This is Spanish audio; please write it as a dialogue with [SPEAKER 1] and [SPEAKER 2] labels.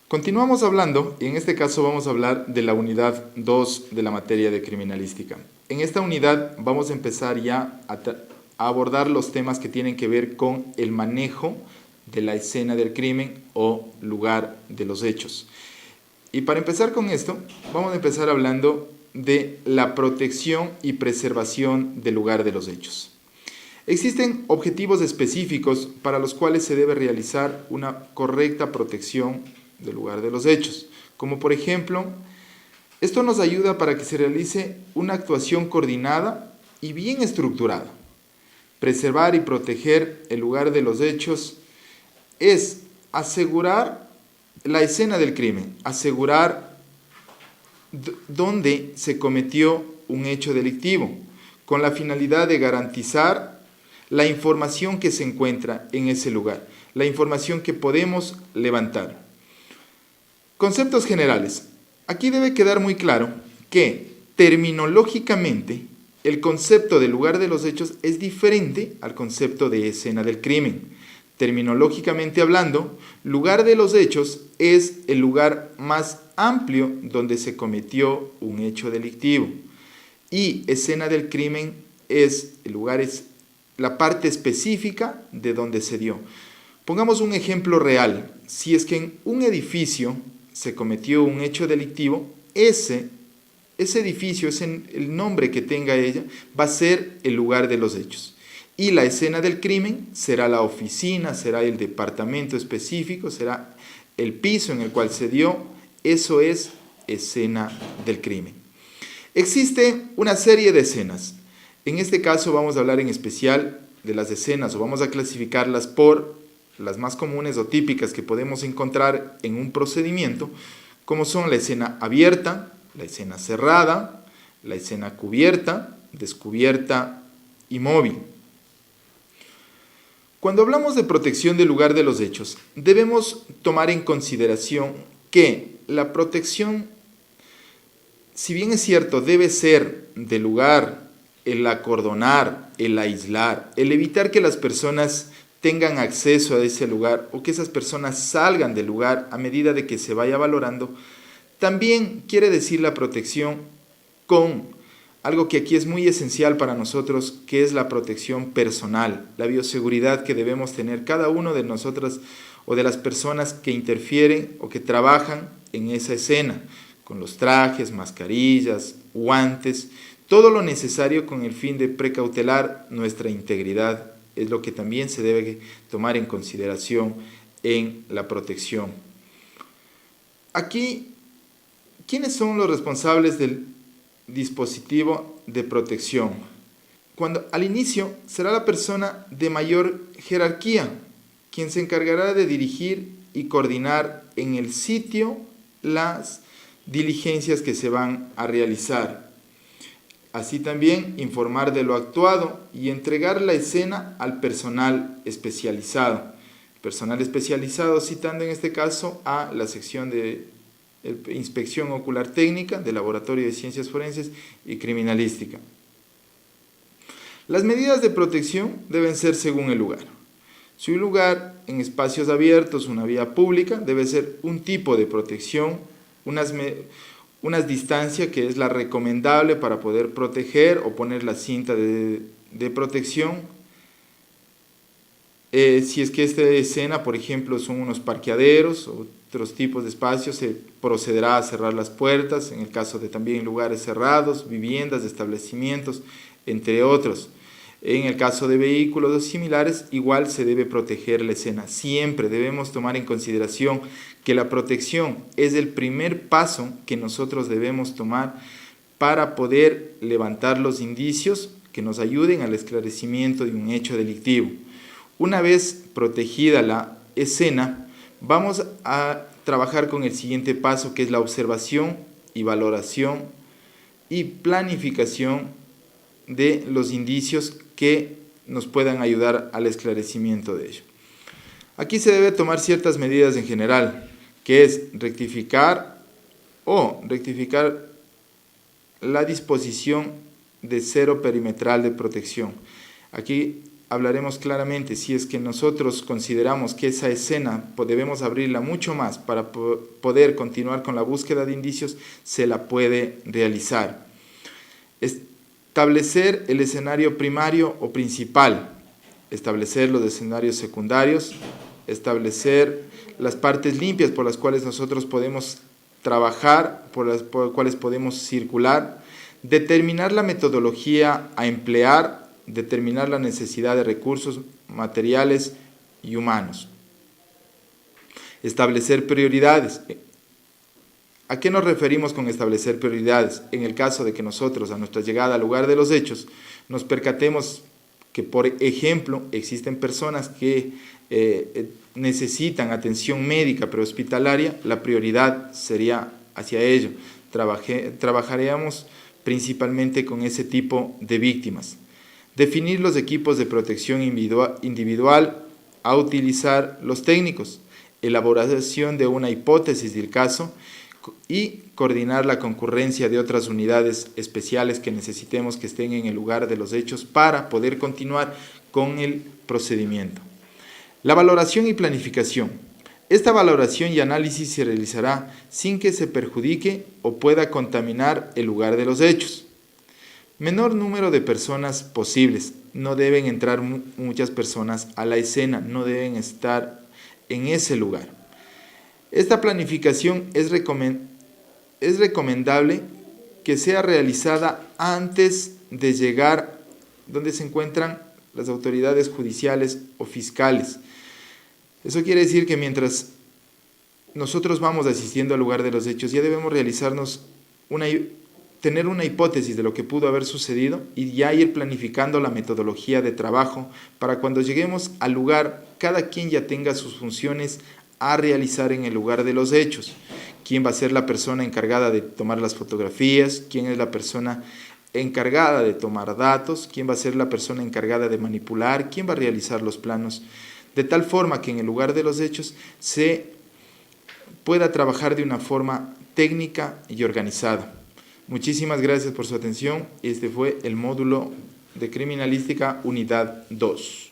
[SPEAKER 1] Continuamos hablando, y en este caso vamos a hablar de la unidad 2 de la materia de criminalística. En esta unidad vamos a empezar ya a abordar los temas que tienen que ver con el manejo de la escena del crimen o lugar de los hechos. Y para empezar con esto, vamos a empezar hablando de la protección y preservación del lugar de los hechos. Existen objetivos específicos para los cuales se debe realizar una correcta protección del lugar de los hechos, como por ejemplo, esto nos ayuda para que se realice una actuación coordinada y bien estructurada. Preservar y proteger el lugar de los hechos es asegurar la escena del crimen, asegurar dónde se cometió un hecho delictivo, con la finalidad de garantizar la información que se encuentra en ese lugar, la información que podemos levantar. Conceptos generales. Aquí debe quedar muy claro que terminológicamente el concepto del lugar de los hechos es diferente al concepto de escena del crimen. Terminológicamente hablando, lugar de los hechos es el lugar más amplio donde se cometió un hecho delictivo. Y escena del crimen es el lugar, es la parte específica de donde se dio. Pongamos un ejemplo real. Si es que en un edificio se cometió un hecho delictivo, ese edificio, el nombre que tenga ella, va a ser el lugar de los hechos. Y la escena del crimen será la oficina, será el departamento específico, será el piso en el cual se dio. Eso es escena del crimen. Existe una serie de escenas. En este caso vamos a hablar en especial de las escenas, o vamos a clasificarlas por las más comunes o típicas que podemos encontrar en un procedimiento, como son la escena abierta, la escena cerrada, la escena cubierta, descubierta y móvil. Cuando hablamos de protección del lugar de los hechos, debemos tomar en consideración que la protección, si bien es cierto, debe ser del lugar, el acordonar, el aislar, el evitar que las personas tengan acceso a ese lugar o que esas personas salgan del lugar a medida de que se vaya valorando, también quiere decir la protección con algo que aquí es muy esencial para nosotros, que es la protección personal, la bioseguridad que debemos tener cada uno de nosotras o de las personas que interfieren o que trabajan en esa escena, con los trajes, mascarillas, guantes, todo lo necesario con el fin de precautelar nuestra integridad. Es lo que también se debe tomar en consideración en la protección. Aquí, ¿quiénes son los responsables del dispositivo de protección? Cuando al inicio será la persona de mayor jerarquía, quien se encargará de dirigir y coordinar en el sitio las diligencias que se van a realizar. Así también informar de lo actuado y entregar la escena al personal especializado. Personal especializado citando en este caso a la sección de inspección ocular técnica del Laboratorio de Ciencias Forenses y Criminalística. Las medidas de protección deben ser según el lugar. Si un lugar en espacios abiertos, una vía pública, debe ser un tipo de protección, unas distancias que es la recomendable para poder proteger o poner la cinta de protección. Si es que esta escena, por ejemplo, son unos parqueaderos o otros tipos de espacios, se procederá a cerrar las puertas, en el caso de también lugares cerrados, viviendas, establecimientos, entre otros. En el caso de vehículos o similares, igual se debe proteger la escena. Siempre debemos tomar en consideración que la protección es el primer paso que nosotros debemos tomar para poder levantar los indicios que nos ayuden al esclarecimiento de un hecho delictivo. Una vez protegida la escena, vamos a trabajar con el siguiente paso, que es la observación y valoración y planificación de los indicios que nos puedan ayudar al esclarecimiento de ello. Aquí se debe tomar ciertas medidas en general, que es rectificar la disposición de cero perimetral de protección. Aquí hablaremos claramente. Si es que nosotros consideramos que esa escena debemos abrirla mucho más para poder continuar con la búsqueda de indicios, se la puede realizar. Establecer el escenario primario o principal, establecer los escenarios secundarios, establecer las partes limpias por las cuales nosotros podemos trabajar, por las cuales podemos circular, determinar la metodología a emplear, determinar la necesidad de recursos materiales y humanos. Establecer prioridades. ¿A qué nos referimos con establecer prioridades? En el caso de que nosotros, a nuestra llegada al lugar de los hechos, nos percatemos que, por ejemplo, existen personas que necesitan atención médica prehospitalaria, la prioridad sería hacia ello. Trabajaríamos principalmente con ese tipo de víctimas. Definir los equipos de protección individual a utilizar los técnicos, elaboración de una hipótesis del caso y coordinar la concurrencia de otras unidades especiales que necesitemos que estén en el lugar de los hechos para poder continuar con el procedimiento. La valoración y planificación. Esta valoración y análisis se realizará sin que se perjudique o pueda contaminar el lugar de los hechos. Menor número de personas posibles. No deben entrar muchas personas a la escena, no deben estar en ese lugar. Esta planificación es recomendable que sea realizada antes de llegar donde se encuentran las autoridades judiciales o fiscales. Eso quiere decir que mientras nosotros vamos asistiendo al lugar de los hechos, ya debemos tener una hipótesis de lo que pudo haber sucedido y ya ir planificando la metodología de trabajo para cuando lleguemos al lugar, cada quien ya tenga sus funciones a realizar en el lugar de los hechos. ¿Quién va a ser la persona encargada de tomar las fotografías? ¿Quién es la persona encargada de tomar datos? ¿Quién va a ser la persona encargada de manipular? ¿Quién va a realizar los planos? De tal forma que en el lugar de los hechos se pueda trabajar de una forma técnica y organizada. Muchísimas gracias por su atención. Este fue el módulo de Criminalística Unidad 2.